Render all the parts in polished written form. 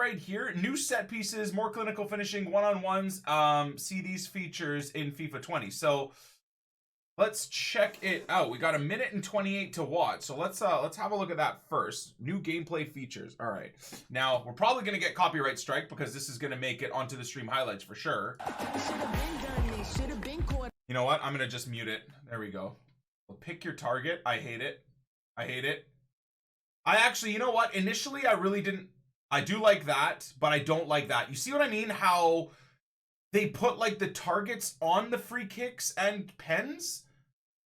right here. New set pieces, more clinical finishing, one-on-ones. See these features in FIFA 20. So let's check it out. We got 1:28 minutes to watch. So let's have a look at that first. New gameplay features. All right. Now, we're probably going to get copyright strike because this is going to make it onto the stream highlights for sure. You know what? I'm going to just mute it. There we go. Well, pick your target. I hate it. I hate it. I actually, you know what? Initially, I really didn't. I do like that, but I don't like that. You see what I mean? How they put like the targets on the free kicks and pens?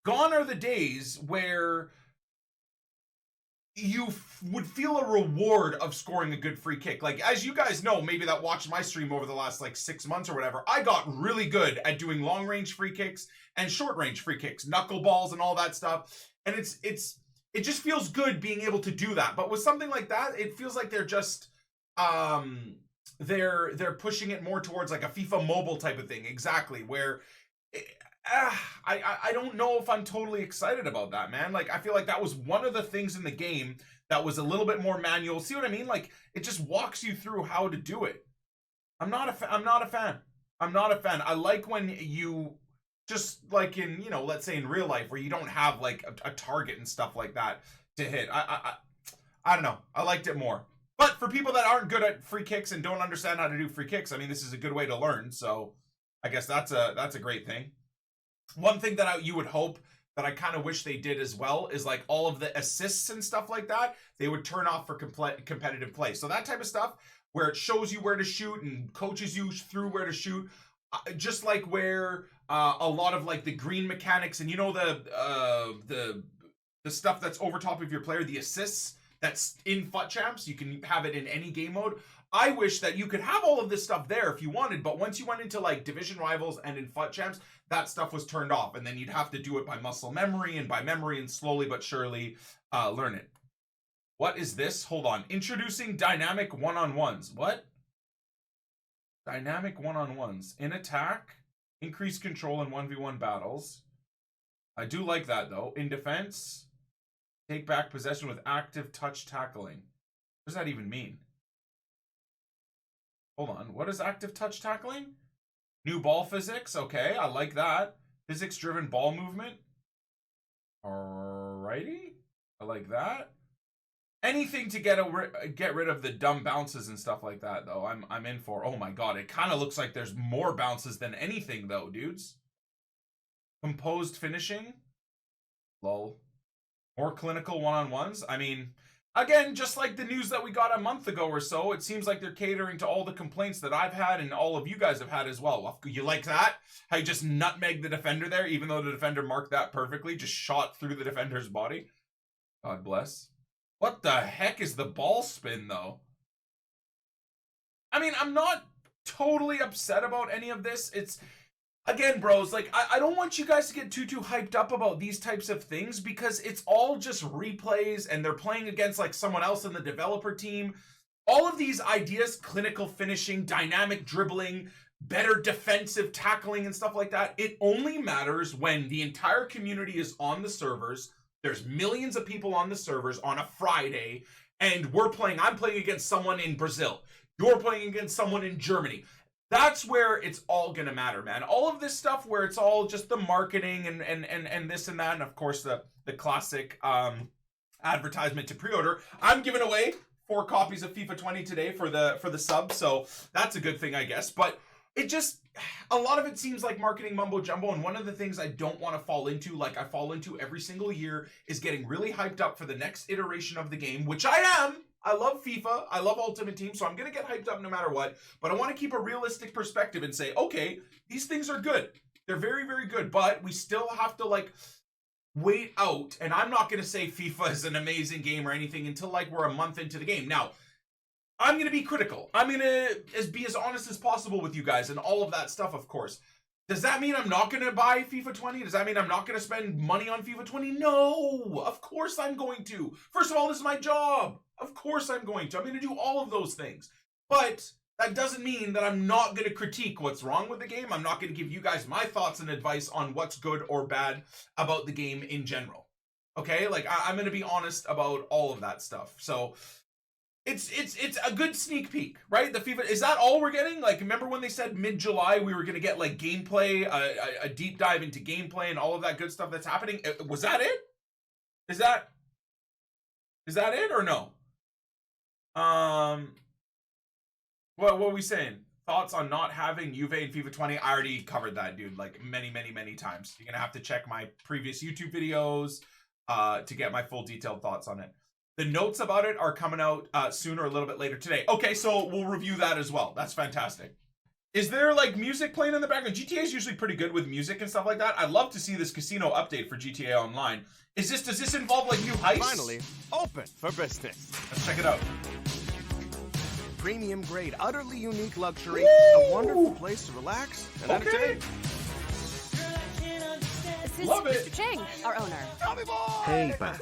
Gone are the days where you would feel a reward of scoring a good free kick. Like, as you guys know, maybe that watched my stream over the last like 6 months or whatever, I got really good at doing long range free kicks and short range free kicks, knuckleballs and all that stuff. And it just feels good being able to do that. But with something like that, it feels like they're just they're pushing it more towards like a FIFA mobile type of thing. Exactly, where I don't know if I'm totally excited about that, man. Like, I feel like that was one of the things in the game that was a little bit more manual. See what I mean? Like, it just walks you through how to do it. I'm not a fan. I like when you just like in, you know, let's say in real life where you don't have like a target and stuff like that to hit. I don't know. I liked it more. But for people that aren't good at free kicks and don't understand how to do free kicks, I mean, this is a good way to learn. So I guess that's a great thing. One thing that you would hope that I kind of wish they did as well is like all of the assists and stuff like that, they would turn off for competitive play. So that type of stuff where it shows you where to shoot and coaches you through where to shoot, just like where a lot of like the green mechanics and, you know, the stuff that's over top of your player, the assists that's in FUT Champs, you can have it in any game mode. I wish that you could have all of this stuff there if you wanted, but once you went into like division rivals and in FUT Champs, that stuff was turned off, and then you'd have to do it by muscle memory and slowly but surely learn it. What is this? Hold on. Introducing dynamic one-on-ones. What? Dynamic one-on-ones. In attack, increase control in 1v1 battles. I do like that though. In defense, take back possession with active touch tackling. What does that even mean? Hold on. What is active touch tackling? New ball physics. Okay, I like that. Physics-driven ball movement. Alrighty. I like that. Anything to get rid of the dumb bounces and stuff like that, though, I'm in for. Oh my god, it kind of looks like there's more bounces than anything, though, dudes. Composed finishing. Lol. More clinical one-on-ones. I mean, again, just like the news that we got a month ago or so, it seems like they're catering to all the complaints that I've had and all of you guys have had as well. You like that? How you just nutmegged the defender there, even though the defender marked that perfectly, just shot through the defender's body. God bless. What the heck is the ball spin, though? I mean, I'm not totally upset about any of this. It's, again, bros, like, I don't want you guys to get too hyped up about these types of things because it's all just replays and they're playing against, like, someone else in the developer team. All of these ideas, clinical finishing, dynamic dribbling, better defensive tackling and stuff like that, it only matters when the entire community is on the servers. There's millions of people on the servers on a Friday, and I'm playing against someone in Brazil. You're playing against someone in Germany. That's where it's all gonna matter, man. All of this stuff where it's all just the marketing and this and that, and of course the classic advertisement to pre-order. I'm giving away 4 copies of FIFA 20 today for the sub, so that's a good thing, I guess. But it just, a lot of it seems like marketing mumbo jumbo, and one of the things I don't want to fall into, like I fall into every single year, is getting really hyped up for the next iteration of the game, which I am. I love FIFA, I love Ultimate Team, so I'm going to get hyped up no matter what, but I want to keep a realistic perspective and say, okay, these things are good. They're very, very good, but we still have to, like, wait out, and I'm not going to say FIFA is an amazing game or anything until, like, we're a month into the game. Now, I'm going to be critical. I'm going to be as honest as possible with you guys and all of that stuff, of course. Does that mean I'm not going to buy FIFA 20? Does that mean I'm not going to spend money on FIFA 20? No! Of course I'm going to. First of all, this is my job. Of course I'm going to. I'm going to do all of those things. But that doesn't mean that I'm not going to critique what's wrong with the game. I'm not going to give you guys my thoughts and advice on what's good or bad about the game in general. Okay? Like, I'm going to be honest about all of that stuff. So it's a good sneak peek, right? The FIFA, is that all we're getting? Like, remember when they said mid-July we were gonna get like gameplay, a deep dive into gameplay and all of that good stuff that's happening? Was that it? Is that it or no? What were we saying? Thoughts on not having Juve in FIFA 20? I already covered that, dude, like many times. You're gonna have to check my previous YouTube videos to get my full detailed thoughts on it. The notes about it are coming out sooner or a little bit later today. Okay, so we'll review that as well. That's fantastic. Is there like music playing in the background? GTA is usually pretty good with music and stuff like that. I'd love to see this casino update for GTA Online. Does this involve like new heists? Finally, open for business. Let's check it out. Premium grade, utterly unique luxury, Woo! A wonderful place to relax and entertain. This is Love it. Mr. Chang, our owner. Tommy boy! Hey, Beth.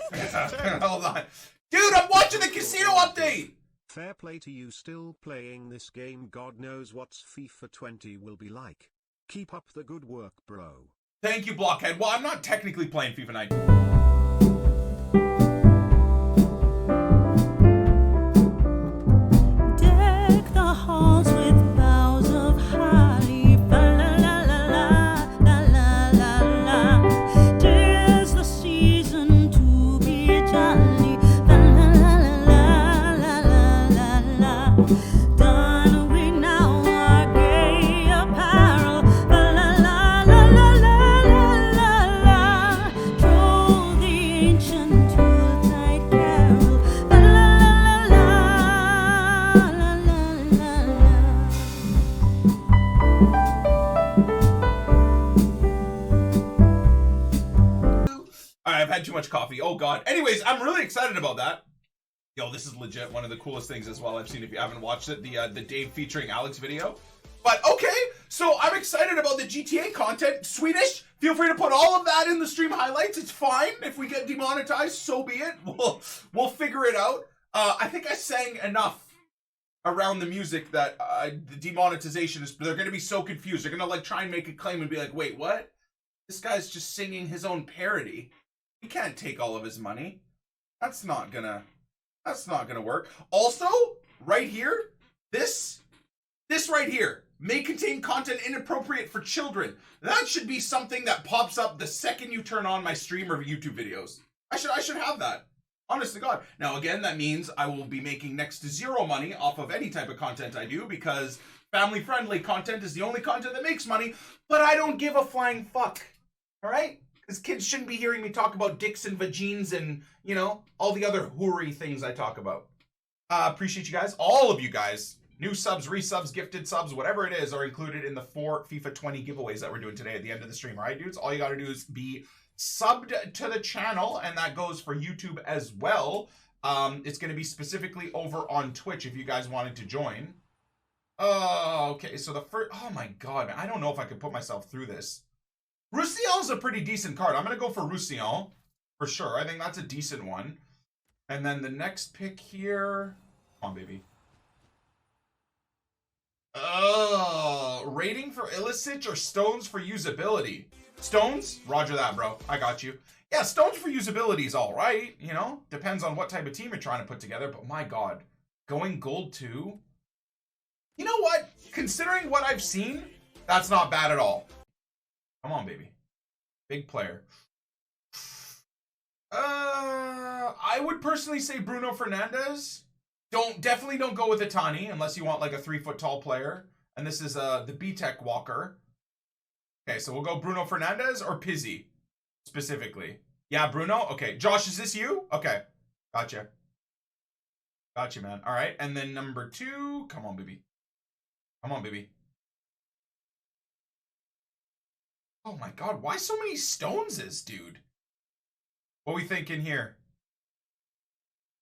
Hold on. Dude, I'm watching the casino update! Fair play to you still playing this game. God knows what's FIFA 20 will be like. Keep up the good work, bro. Thank you, Blockhead. Well, I'm not technically playing FIFA 19. I've had too much coffee. Oh god. Anyways, I'm really excited about that. Yo, this is legit one of the coolest things as well I've seen. If you haven't watched it, the Dave featuring Alex video. But okay, so I'm excited about the GTA content. Swedish, feel free to put all of that in the stream highlights. It's fine. If we get demonetized, so be it. We'll figure it out. I think I sang enough around the music that the demonetization is, they're gonna be so confused. They're gonna like try and make a claim and be like, wait, what? This guy's just singing his own parody. We can't take all of his money. That's not gonna work. Also, right here, this right here may contain content inappropriate for children. That should be something that pops up the second you turn on my stream or YouTube videos. I should have that. Honest to God. Now again, that means I will be making next to zero money off of any type of content I do because family-friendly content is the only content that makes money, but I don't give a flying fuck. All right? Because kids shouldn't be hearing me talk about dicks and vagines and, you know, all the other hoary things I talk about. Appreciate you guys. All of you guys. New subs, resubs, gifted subs, whatever it is, are included in the 4 FIFA 20 giveaways that we're doing today at the end of the stream. All right, dudes? All you got to do is be subbed to the channel, and that goes for YouTube as well. It's going to be specifically over on Twitch if you guys wanted to join. Okay, so the first... Oh, my God, man. I don't know if I could put myself through this. Roussillon's a pretty decent card. I'm going to go for Roussillon, for sure. I think that's a decent one. And then the next pick here... Come on, baby. Rating for Illicit or Stones for usability? Stones? Roger that, bro. I got you. Yeah, Stones for usability is all right. You know, depends on what type of team you're trying to put together. But my God, going gold 2? You know what? Considering what I've seen, that's not bad at all. Come on, baby. Big player. I would personally say Bruno Fernandes. Definitely don't go with Itani unless you want like a 3-foot tall player. And this is the B-Tech Walker. Okay, so we'll go Bruno Fernandes or Pizzi specifically. Yeah, Bruno. Okay, Josh, is this you? Okay, gotcha. Gotcha, man. All right, and then number 2. Come on, baby. Come on, baby. Oh my God, why so many Stoneses, dude? What are we thinking here?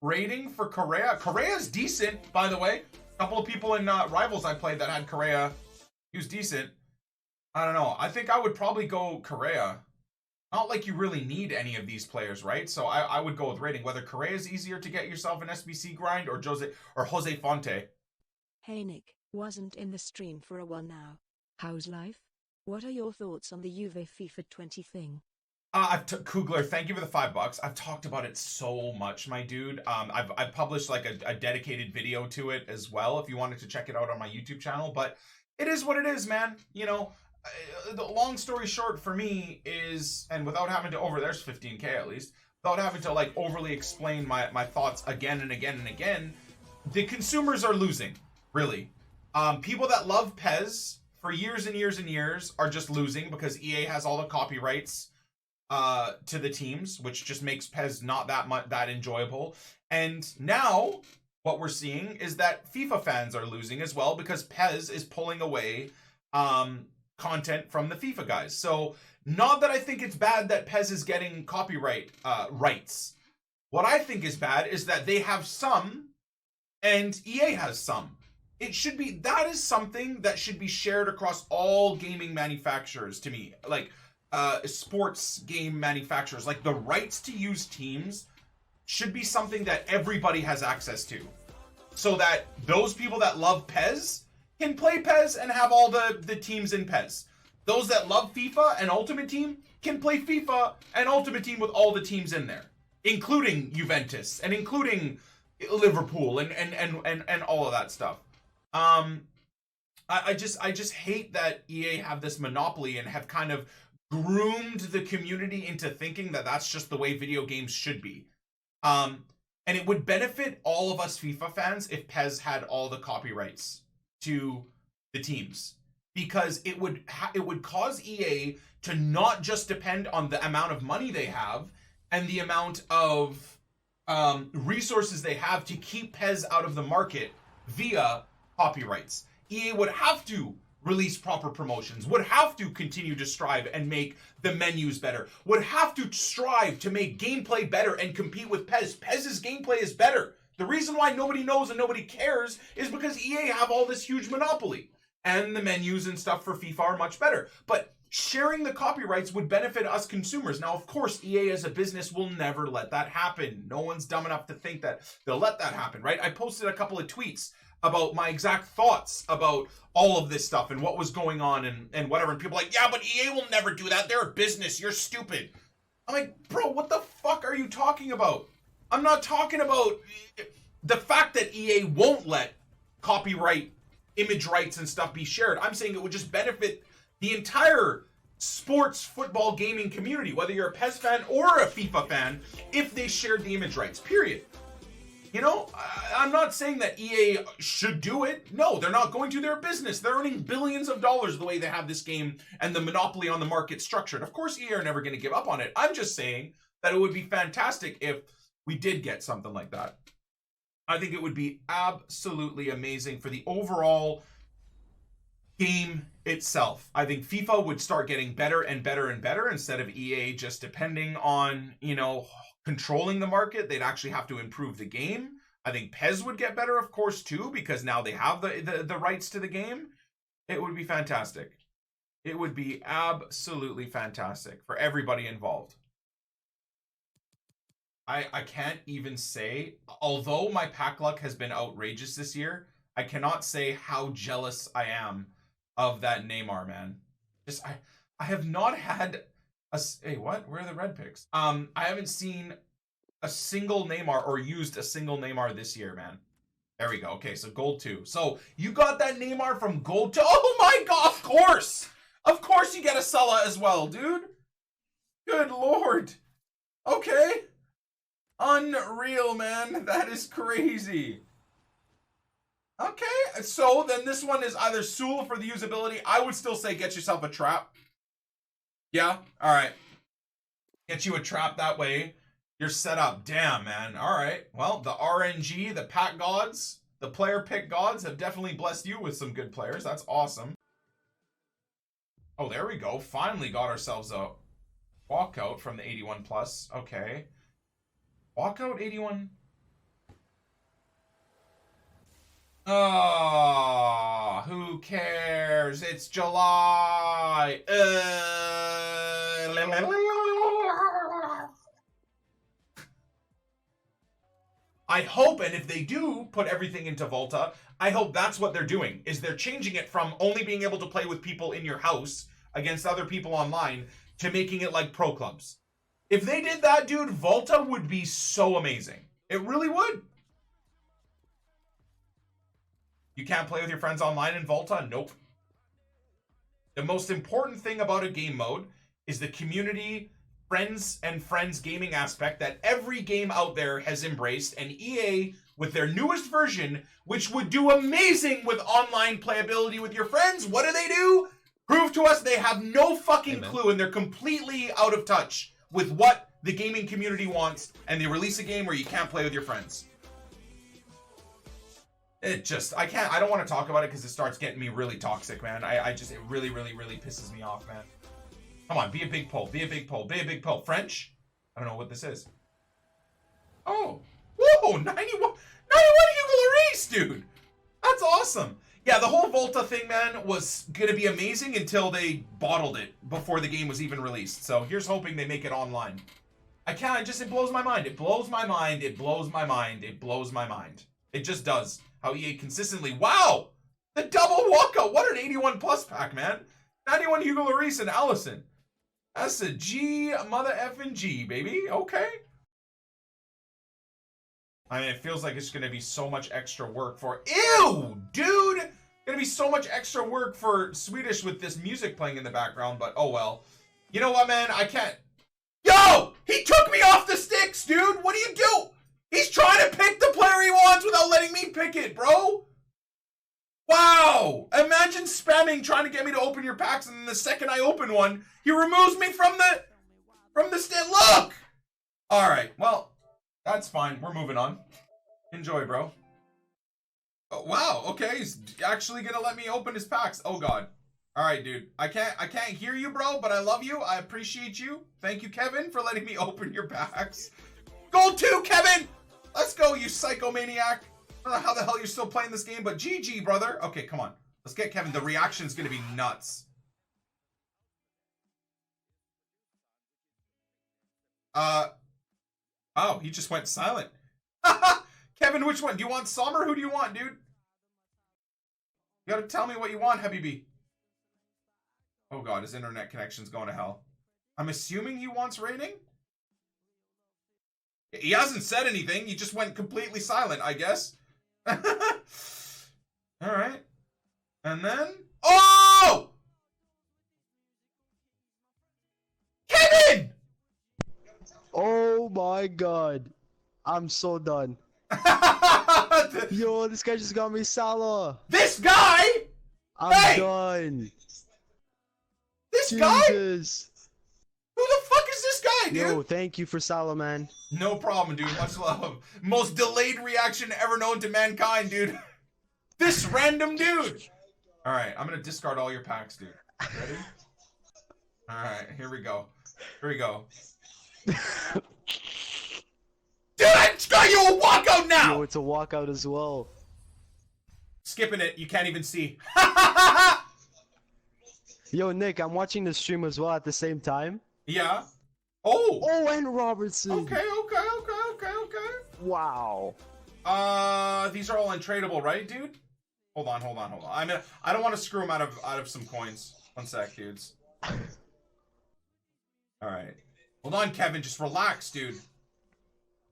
Rating for Correa. Correa's decent, by the way. A couple of people in Rivals I played that had Correa. He was decent. I don't know. I think I would probably go Correa. Not like you really need any of these players, right? So I would go with rating. Whether Correa is easier to get yourself an SBC grind or Jose Fonte. Hey Nick, wasn't in the stream for a while now. How's life? What are your thoughts on the Juve FIFA 20 thing? Kugler, thank you for the $5. I've talked about it so much, my dude. I've published like a dedicated video to it as well, if you wanted to check it out on my YouTube channel. But it is what it is, man. You know, the long story short for me is, and without having to there's 15K at least, without having to like overly explain my thoughts again and again and again, the consumers are losing, really. People that love PES for years and years and years are just losing because EA has all the copyrights to the teams, which just makes PES not that enjoyable. And now what we're seeing is that FIFA fans are losing as well because PES is pulling away content from the FIFA guys. So not that I think it's bad that PES is getting copyright rights. What I think is bad is that they have some and EA has some. That is something that should be shared across all gaming manufacturers to me. Like sports game manufacturers, like the rights to use teams should be something that everybody has access to, so that those people that love PES can play PES and have all the teams in PES. Those that love FIFA and Ultimate Team can play FIFA and Ultimate Team with all the teams in there, including Juventus and including Liverpool and all of that stuff. I just hate that EA have this monopoly and have kind of groomed the community into thinking that that's just the way video games should be. And it would benefit all of us FIFA fans if PES had all the copyrights to the teams, because it would cause EA to not just depend on the amount of money they have and the amount of resources they have to keep PES out of the market via copyrights. EA would have to release proper promotions, would have to continue to strive and make the menus better, would have to strive to make gameplay better and compete with PES. PES's gameplay is better. The reason why nobody knows and nobody cares is because EA have all this huge monopoly, and the menus and stuff for FIFA are much better. But sharing the copyrights would benefit us consumers. Now, of course, EA as a business will never let that happen. No one's dumb enough to think that they'll let that happen, right? I posted a couple of tweets about my exact thoughts about all of this stuff and what was going on and whatever. And people are like, yeah, but EA will never do that. They're a business. You're stupid. I'm like, bro, what the fuck are you talking about? I'm not talking about the fact that EA won't let copyright, image rights and stuff be shared. I'm saying it would just benefit the entire sports, football, gaming community, whether you're a PES fan or a FIFA fan, if they shared the image rights, period. You know, I'm not saying that EA should do it. No, they're not going to. They're a business. They're earning billions of dollars the way they have this game and the monopoly on the market structured. Of course, EA are never going to give up on it. I'm just saying that it would be fantastic if we did get something like that. I think it would be absolutely amazing for the overall game itself. I think FIFA would start getting better and better and better instead of EA just depending on, you know, controlling the market. They'd actually have to improve the game. I think PES would get better, of course, too, because now they have the rights to the game. It would be fantastic. It would be absolutely fantastic for everybody involved. I can't even say, although my pack luck has been outrageous this year, I cannot say how jealous I am of that Neymar, man. Just I have not had hey, what? Where are the red picks? I haven't seen a single Neymar or used a single Neymar this year, man. There we go. Okay, so gold 2. So you got that Neymar from gold 2. Oh my god, of course! Of course you get a Salah as well, dude. Good lord. Okay. Unreal, man. That is crazy. Okay, so then this one is either Sul for the usability. I would still say get yourself a trap. Yeah, all right. Get you a trap that way. You're set up. Damn, man. All right. Well, the RNG, the pack gods, the player pick gods have definitely blessed you with some good players. That's awesome. Oh, there we go. Finally got ourselves a walkout from the 81 plus. Okay. Walkout 81. Oh, who cares? It's July. I hope, and if they do put everything into Volta, I hope that's what they're doing, is they're changing it from only being able to play with people in your house against other people online to making it like pro clubs. If they did that, dude, Volta would be so amazing. It really would. You can't play with your friends online in Volta? Nope. The most important thing about a game mode is the community, friends and friends gaming aspect that every game out there has embraced, and EA, with their newest version, which would do amazing with online playability with your friends, what do? Prove to us they have no fucking clue, and they're completely out of touch with what the gaming community wants, and they release a game where you can't play with your friends. It just, I don't want to talk about it because it starts getting me really toxic, man. It really pisses me off, man. Come on, be a big pole, be a big pole, be a big pole. French? I don't know what this is. Oh, whoa, 91 Hugo Lloris, dude. That's awesome. Yeah, the whole Volta thing, man, was going to be amazing until they bottled it before the game was even released. So here's hoping they make it online. It blows my mind. It blows my mind. It blows my mind. It blows my mind. It just does. How EA consistently, wow, the double walkout. What an 81 plus pack, man. 91 Hugo Lloris and Allison. That's a G, mother effing G, baby. Okay. I mean, it feels like it's going to be so much extra work for, ew, dude. Going to be so much extra work for Swedish with this music playing in the background, but oh well. You know what, man? I can't. Yo, he took me off the sticks, dude. What do you do? He's trying to pick the player he wants without letting me pick it, bro. Wow. Imagine spamming trying to get me to open your packs, and then the second I open one, he removes me from the stand. Look. All right. Well, that's fine. We're moving on. Enjoy, bro. Oh, wow. Okay. He's actually going to let me open his packs. Oh, God. All right, dude. I can't hear you, bro, but I love you. I appreciate you. Thank you, Kevin, for letting me open your packs. Goal 2, Kevin. Let's go, you psychomaniac. I don't know how the hell you're still playing this game, but GG, brother. Okay, come on. Let's get Kevin. The reaction's going to be nuts. Oh, he just went silent. Kevin, which one? Do you want Sommer? Who do you want, dude? You gotta tell me what you want, Habibi. Oh, God, his internet connection's going to hell. I'm assuming he wants rating? He hasn't said anything. He just went completely silent, I guess. All right. And then... Oh! Kevin! Oh my God. I'm so done. Yo, this guy just got me Salah. This guy? I'm done. This Jesus. guy? Who the fuck is this guy, dude? Yo, thank you for Salah, man. No problem, dude. Much love. Most delayed reaction ever known to mankind, dude. This random dude. All right, I'm going to discard all your packs, dude. Ready? All right, here we go. Here we go. Dude, I just got you a walkout now! Yo, it's a walkout as well. Skipping it. You can't even see. Yo, Nick, I'm watching the stream as well at the same time. Yeah. Oh. Oh, and Robertson. Okay. Wow. These are all untradeable, right, dude? Hold on. I don't want to screw them out of some coins. One sec, dudes. All right. Hold on, Kevin. Just relax, dude.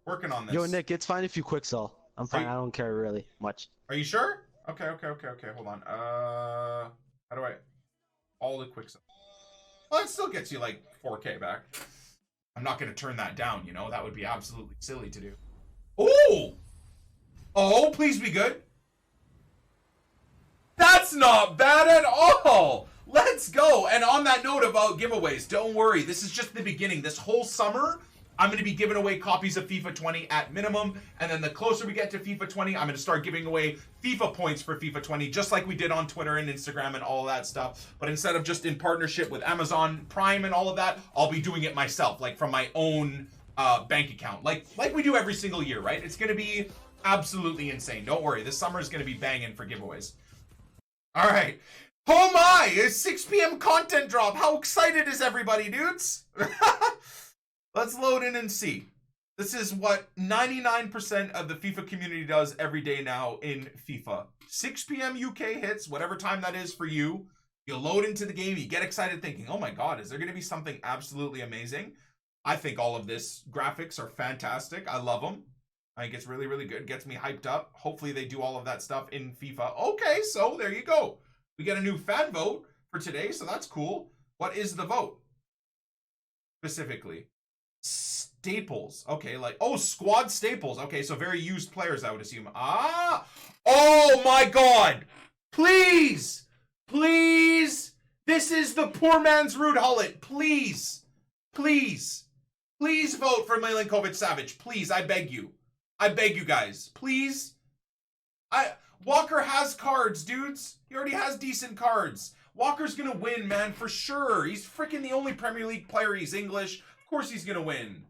Working on this. Yo, Nick, it's fine if you quick sell. I'm fine. I don't care really much. Are you sure? Okay. Hold on. How do I... All the quick sell. Well, it still gets you like 4K back. I'm not going to turn that down, you know? That would be absolutely silly to do. Oh! Oh, please be good. That's not bad at all. Let's go. And on that note about giveaways, don't worry. This is just the beginning. This whole summer, I'm going to be giving away copies of FIFA 20 at minimum. And then the closer we get to FIFA 20, I'm going to start giving away FIFA points for FIFA 20, just like we did on Twitter and Instagram and all that stuff. But instead of just in partnership with Amazon Prime and all of that, I'll be doing it myself, like from my own bank account, like we do every single year, right? It's going to be absolutely insane. Don't worry. This summer is going to be banging for giveaways. All right. Oh my, it's 6 p.m. content drop. How excited is everybody, dudes? Let's load in and see. This is what 99% of the FIFA community does every day now in FIFA. 6 p.m. UK hits, whatever time that is for you. You load into the game, you get excited thinking, oh my God, is there going to be something absolutely amazing? I think all of this graphics are fantastic. I love them. I think it's really, really good. Gets me hyped up. Hopefully they do all of that stuff in FIFA. Okay, so there you go. We get a new fan vote for today, so that's cool. What is the vote? Specifically. Staples. Okay, like, oh, squad staples. Okay, so very used players, I would assume. Ah! Oh my god! Please! Please! This is the poor man's Ruud Gullit. Please! Please! Please vote for Milinkovic-Savic. Please, I beg you. I beg you guys. Please? Walker has cards, dudes. He already has decent cards. Walker's gonna win, man, for sure. He's freaking the only Premier League player. He's English. Of course he's gonna win.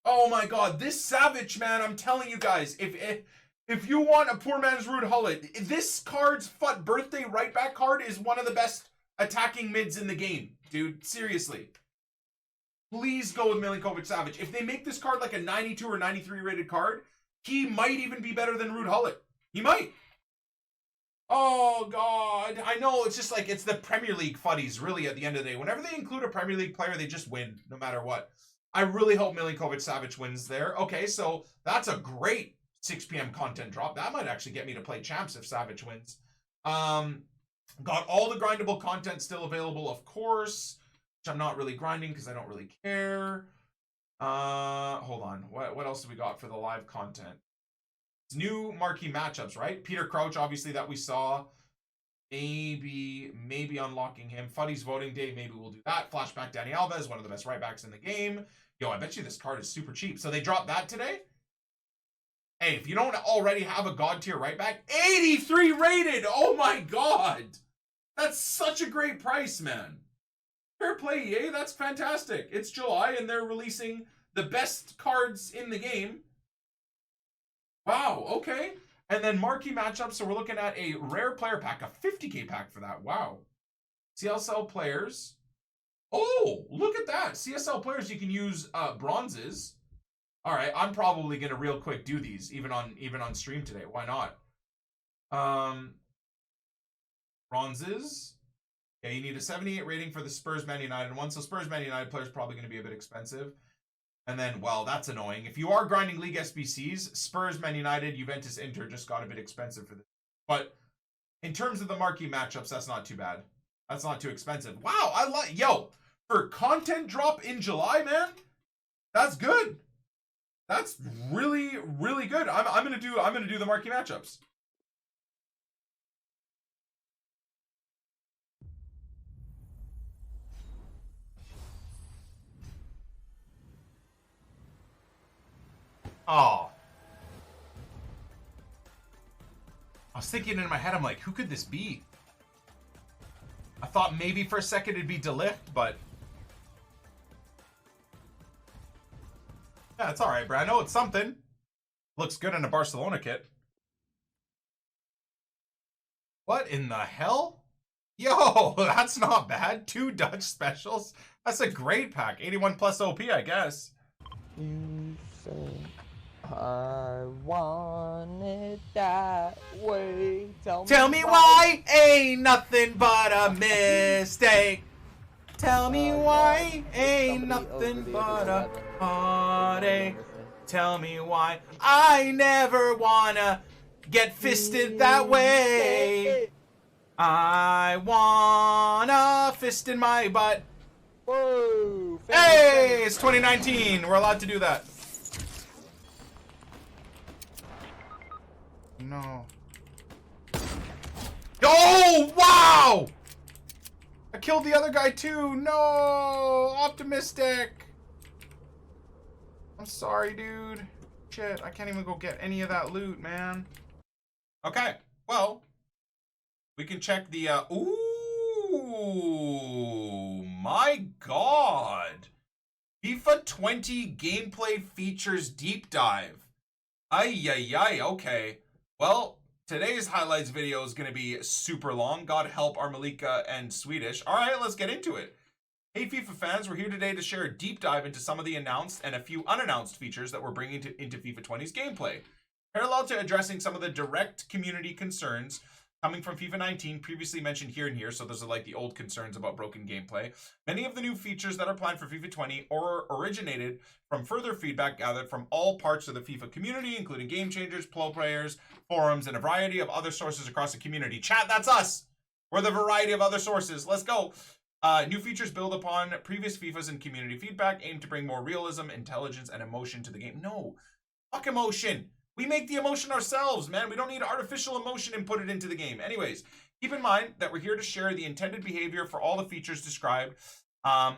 Oh my god, this Savic, man, I'm telling you guys, if you want a poor man's Ruud Gullit, this card's birthday right back card is one of the best attacking mids in the game, dude. Seriously. Please go with Milinkovic-Savic. If they make this card like a 92 or 93 rated card, he might even be better than Ruud Gullit. He might. Oh, God. I know, it's just like, it's the Premier League fuddies, really, at the end of the day. Whenever they include a Premier League player, they just win, no matter what. I really hope Milinkovic-Savic wins there. Okay, so that's a great 6 p.m. content drop. That might actually get me to play champs if Savic wins. Got all the grindable content still available, of course. Which I'm not really grinding because I don't really care. Hold on. What else do we got for the live content? It's new marquee matchups, right? Peter Crouch, obviously, that we saw. Maybe unlocking him. Fuddy's voting day, maybe we'll do that. Flashback Dani Alves, one of the best right backs in the game. Yo, I bet you this card is super cheap. So they dropped that today? Hey, if you don't already have a god tier right back, 83 rated! Oh my god! That's such a great price, man. Fair play, EA. That's fantastic. It's July, and they're releasing the best cards in the game. Wow, okay. And then marquee matchups, so we're looking at a rare player pack, a 50k pack for that. Wow. CSL players. Oh, look at that. CSL players, you can use bronzes. All right, I'm probably going to real quick do these, even on stream today. Why not? Bronzes. Yeah, you need a 78 rating for the Spurs Man United one. So Spurs Man United players probably going to be a bit expensive. And then, well, that's annoying. If you are grinding League SBCs, Spurs Man United, Juventus Inter just got a bit expensive for this. But in terms of the marquee matchups, that's not too bad. That's not too expensive. Wow, I like, yo, for content drop in July, man, that's good. That's really, really good. I'm gonna do the marquee matchups. Oh. I was thinking in my head, I'm like, who could this be? I thought maybe for a second it'd be De Ligt, but... yeah, it's alright, Brando. It's something. Looks good in a Barcelona kit. What in the hell? Yo, that's not bad. 2 Dutch specials. That's a great pack. 81 plus OP, I guess. You say I want it that way. Tell me why ain't nothing but a mistake. Tell me why ain't nothing but a heartache. Tell me why I never wanna get fisted that way. I wanna fist in my butt. Whoa! Hey, it's 2019. We're allowed to do that. No. Oh, wow! I killed the other guy too. No, optimistic. I'm sorry, dude. Shit, I can't even go get any of that loot, man. Okay, well, we can check the, ooh, my God. FIFA 20 gameplay features deep dive. Ay, okay. Well, today's highlights video is going to be super long. God help our Malika and Swedish. All right, let's get into it. Hey, FIFA fans, we're here today to share a deep dive into some of the announced and a few unannounced features that we're bringing into FIFA 20's gameplay. Parallel to addressing some of the direct community concerns, coming from FIFA 19, previously mentioned here and here, so those are like the old concerns about broken gameplay. Many of the new features that are planned for FIFA 20 originated from further feedback gathered from all parts of the FIFA community, including game changers, pro players, forums, and a variety of other sources across the community. Chat, that's us! We're the variety of other sources. Let's go! New features build upon previous FIFAs and community feedback, aim to bring more realism, intelligence, and emotion to the game. No! Fuck emotion! We make the emotion ourselves, man. We don't need artificial emotion and put it into the game. Anyways, keep in mind that we're here to share the intended behavior for all the features described.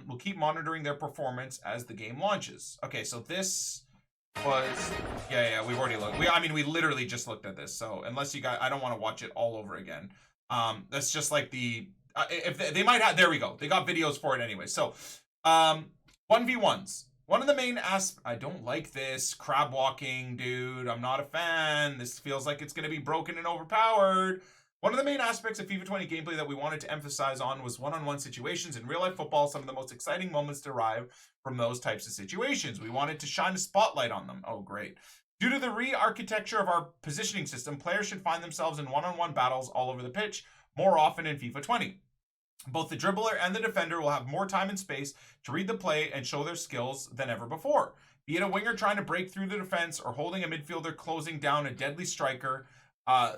We'll keep monitoring their performance as the game launches. Okay, so this was... Yeah, we've already looked. We literally just looked at this. So unless you guys... I don't want to watch it all over again. That's just like the... if they might have... There we go. They got videos for it anyway. So, 1v1s. One of the main I don't like this crab walking, dude. I'm not a fan. This feels like it's going to be broken and overpowered. One of the main aspects of FIFA 20 gameplay that we wanted to emphasize on was one-on-one situations. In real-life football, some of the most exciting moments derive from those types of situations. We wanted to shine a spotlight on them. Oh, great. Due to the re-architecture of our positioning system, players should find themselves in one-on-one battles all over the pitch more often in FIFA 20. Both the dribbler and the defender will have more time and space to read the play and show their skills than ever before. Be it a winger trying to break through the defense or holding a midfielder closing down a deadly striker,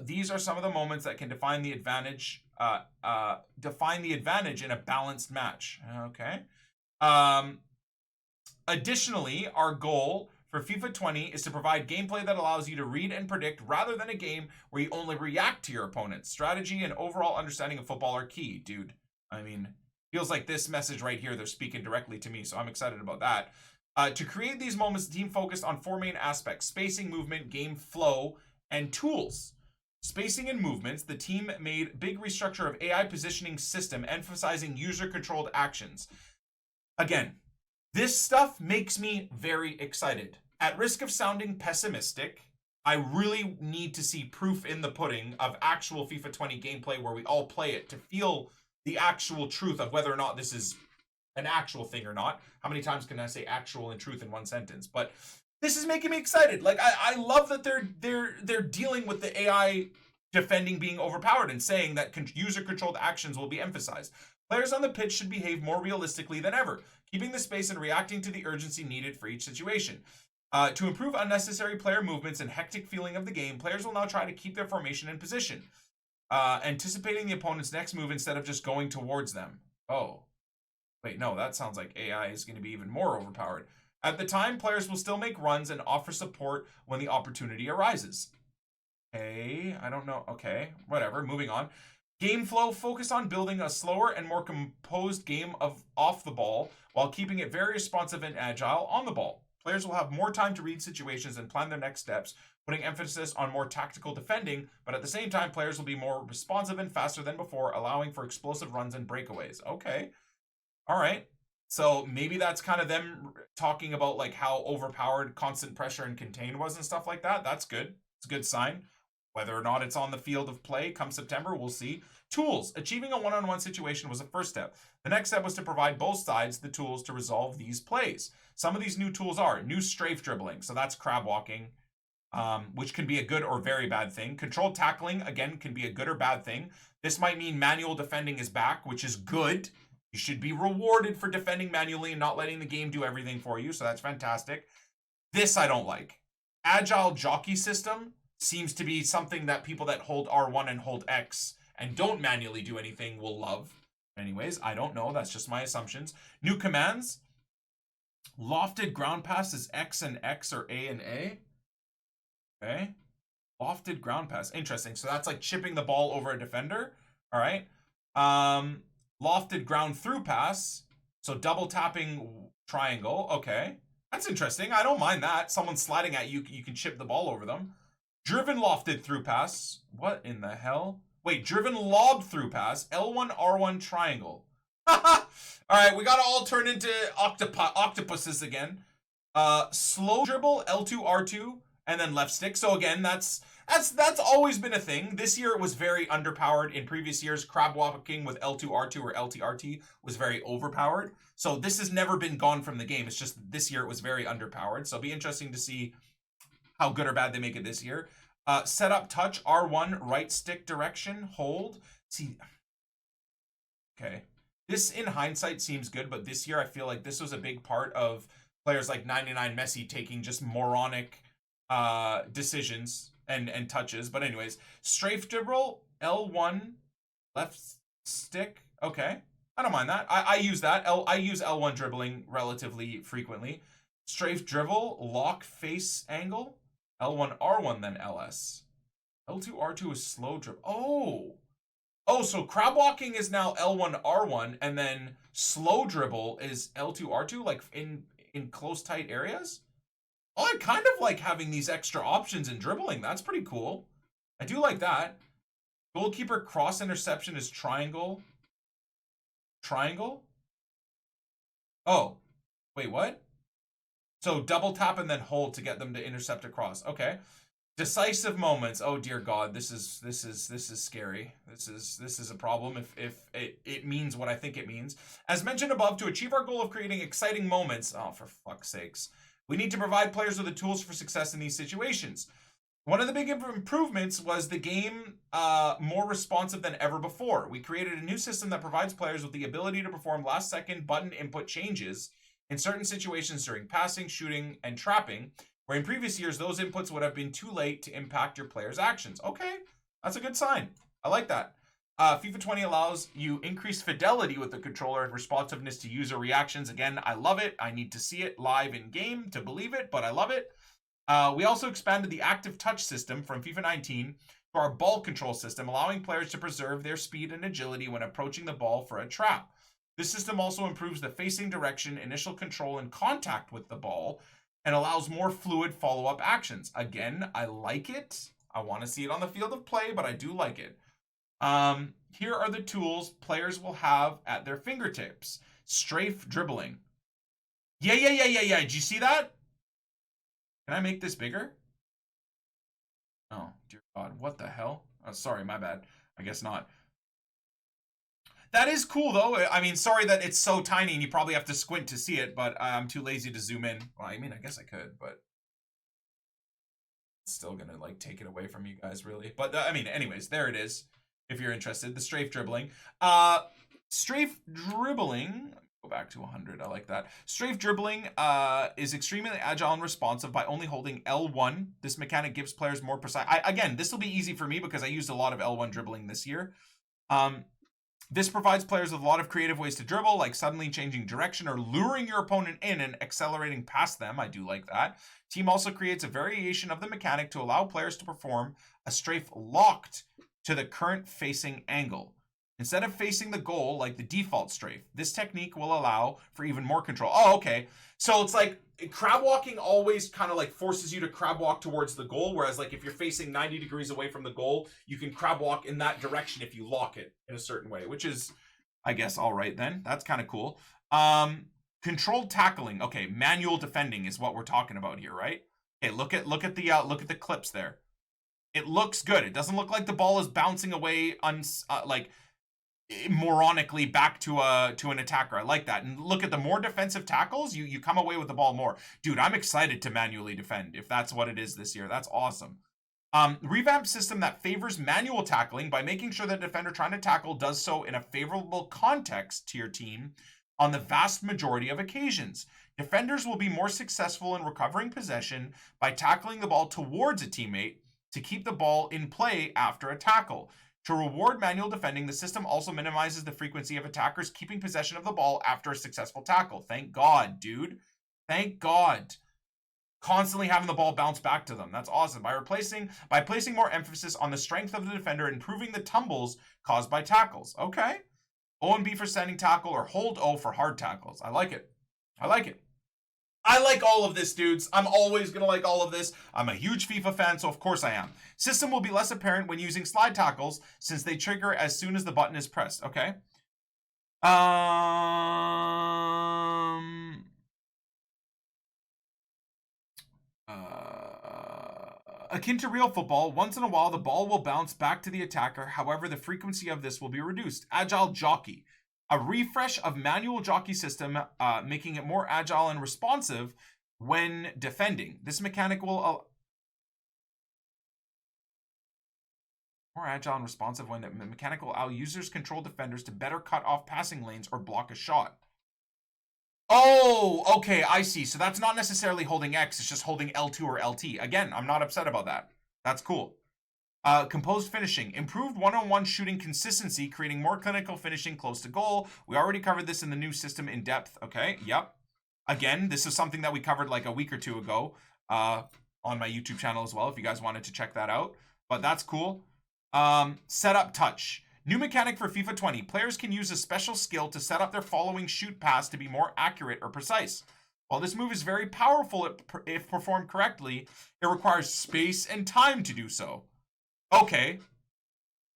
these are some of the moments that can define the advantage in a balanced match. Okay. Additionally, our goal for FIFA 20 is to provide gameplay that allows you to read and predict rather than a game where you only react to your opponents. Strategy and overall understanding of football are key, dude. I mean, feels like this message right here, they're speaking directly to me, so I'm excited about that. To create these moments, the team focused on 4 main aspects: spacing, movement, game flow, and tools. Spacing and movements, the team made big restructure of AI positioning system, emphasizing user-controlled actions. Again, this stuff makes me very excited. At risk of sounding pessimistic, I really need to see proof in the pudding of actual FIFA 20 gameplay where we all play it to feel the actual truth of whether or not this is an actual thing or not. How many times can I say actual and truth in one sentence? But this is making me excited. Like, I love that they're dealing with the AI defending being overpowered and saying that user-controlled actions will be emphasized. Players on the pitch should behave more realistically than ever, keeping the space and reacting to the urgency needed for each situation. To improve unnecessary player movements and hectic feeling of the game, players will now try to keep their formation in position, anticipating the opponent's next move instead of just going towards them. Oh. Wait, no, that sounds like AI is going to be even more overpowered. At the time, players will still make runs and offer support when the opportunity arises. Okay, I don't know. Okay, whatever, moving on. Game flow, focus on building a slower and more composed game of off the ball while keeping it very responsive and agile on the ball. Players will have more time to read situations and plan their next steps, putting emphasis on more tactical defending, but at the same time, players will be more responsive and faster than before, allowing for explosive runs and breakaways. Okay. All right. So maybe that's kind of them talking about like how overpowered constant pressure and contain was and stuff like that. That's good. It's a good sign. Whether or not it's on the field of play come September, we'll see. Tools. Achieving a one-on-one situation was the first step. The next step was to provide both sides the tools to resolve these plays. Some of these new tools are new strafe dribbling. So that's crab walking, which can be a good or very bad thing. Controlled tackling, again, can be a good or bad thing. This might mean manual defending is back, which is good. You should be rewarded for defending manually and not letting the game do everything for you. So that's fantastic. This I don't like. Agile jockey system seems to be something that people that hold R1 and hold X and don't manually do anything will love. Anyways, I don't know. That's just my assumptions. New commands. Lofted ground pass is X and X or A and A. Okay. Lofted ground pass. Interesting. So that's like chipping the ball over a defender. All right. Lofted ground through pass. So double tapping triangle. Okay. That's interesting. I don't mind that. Someone sliding at you, you can chip the ball over them. Driven lofted through pass. What in the hell? Wait, driven lob through pass. L1, R1 triangle. All right, we got to all turn into octopuses again. Slow dribble, L2, R2, and then left stick. So again, that's always been a thing. This year it was very underpowered. In previous years, crab walking with L2, R2 or LT, RT was very overpowered. So this has never been gone from the game. It's just this year it was very underpowered. So it'll be interesting to see how good or bad they make it this year. Set up touch, R1, right stick direction, hold. See, okay. This in hindsight seems good, but this year I feel like this was a big part of players like 99 Messi taking just moronic decisions and touches. But anyways, strafe dribble, L1, left stick. Okay. I don't mind that. I use that. I use L1 dribbling relatively frequently. Strafe dribble, lock face angle, L1 R1 then LS. L2 R2 is slow dribble. Oh, so crab walking is now L1 R1 and then slow dribble is L2 R2 like in close tight areas? Oh, I kind of like having these extra options in dribbling. That's pretty cool. I do like that. Goalkeeper cross interception is triangle. Triangle? Oh, wait, what? So double tap and then hold to get them to intercept across. Okay. Decisive moments. Oh dear God, this is scary. This is a problem if it means what I think it means. As mentioned above, to achieve our goal of creating exciting moments, oh for fuck's sakes, we need to provide players with the tools for success in these situations. One of the big improvements was the game more responsive than ever before. We created a new system that provides players with the ability to perform last-second button input changes in certain situations during passing, shooting, and trapping, where in previous years, those inputs would have been too late to impact your player's actions. Okay, that's a good sign. I like that. FIFA 20 allows you increased fidelity with the controller and responsiveness to user reactions. Again, I love it. I need to see it live in game to believe it, but I love it. We also expanded the active touch system from FIFA 19 to our ball control system, allowing players to preserve their speed and agility when approaching the ball for a trap. This system also improves the facing direction, initial control, and contact with the ball, and allows more fluid follow-up actions. Again, I like it. I want to see it on the field of play, but I do like it. Here are the tools players will have at their fingertips. Strafe dribbling. Yeah. Did you see that? Can I make this bigger? Oh, dear God. What the hell? Oh, sorry, my bad. I guess not. That is cool, though. I mean, sorry that it's so tiny and you probably have to squint to see it, but I'm too lazy to zoom in. Well, I mean, I guess I could, but it's still gonna, like, take it away from you guys, really. But, I mean, anyways, there it is, if you're interested. The strafe dribbling. Strafe dribbling... Go back to 100. I like that. Strafe dribbling is extremely agile and responsive by only holding L1. This mechanic gives players more precise... Again, this will be easy for me because I used a lot of L1 dribbling this year. This provides players with a lot of creative ways to dribble, like suddenly changing direction or luring your opponent in and accelerating past them. I do like that. Team also creates a variation of the mechanic to allow players to perform a strafe locked to the current facing angle. Instead of facing the goal like the default strafe, this technique will allow for even more control. Oh, okay. So it's like crab walking always kind of like forces you to crab walk towards the goal, whereas like if you're facing 90 degrees away from the goal, you can crab walk in that direction if you lock it in a certain way, which is, I guess, all right then. That's kind of cool. Controlled tackling. Okay, manual defending is what we're talking about here, right? Okay, look at the clips there. It looks good. It doesn't look like the ball is bouncing away moronically back to an attacker. I like that. And look at the more defensive tackles, you come away with the ball more. Dude, I'm excited to manually defend if that's what it is this year. That's awesome. Revamped system that favors manual tackling by making sure the defender trying to tackle does so in a favorable context to your team on the vast majority of occasions. Defenders will be more successful in recovering possession by tackling the ball towards a teammate to keep the ball in play after a tackle. To reward manual defending, the system also minimizes the frequency of attackers keeping possession of the ball after a successful tackle. Thank God, dude. Thank God. Constantly having the ball bounce back to them. That's awesome. By placing more emphasis on the strength of the defender, improving the tumbles caused by tackles. Okay. O and B for standing tackle or hold O for hard tackles. I like it. I like it. I like all of this, dudes. I'm always going to like all of this. I'm a huge FIFA fan, so of course I am. System will be less apparent when using slide tackles since they trigger as soon as the button is pressed. Okay. Akin to real football, once in a while the ball will bounce back to the attacker. However, the frequency of this will be reduced. Agile jockey. A refresh of manual jockey system, making it more agile and responsive when defending. This mechanic will More agile and responsive when the mechanical allow users control defenders to better cut off passing lanes or block a shot. Oh, okay, I see. So that's not necessarily holding X, it's just holding L2 or LT. Again, I'm not upset about that. That's cool. Composed finishing. Improved one-on-one shooting consistency, creating more clinical finishing close to goal. We already covered this in the new system in depth. Okay, yep. Again, this is something that we covered like a week or two ago on my YouTube channel as well, if you guys wanted to check that out. But that's cool. Setup touch. New mechanic for FIFA 20. Players can use a special skill to set up their following shoot pass to be more accurate or precise. While this move is very powerful if performed correctly, it requires space and time to do so. Okay.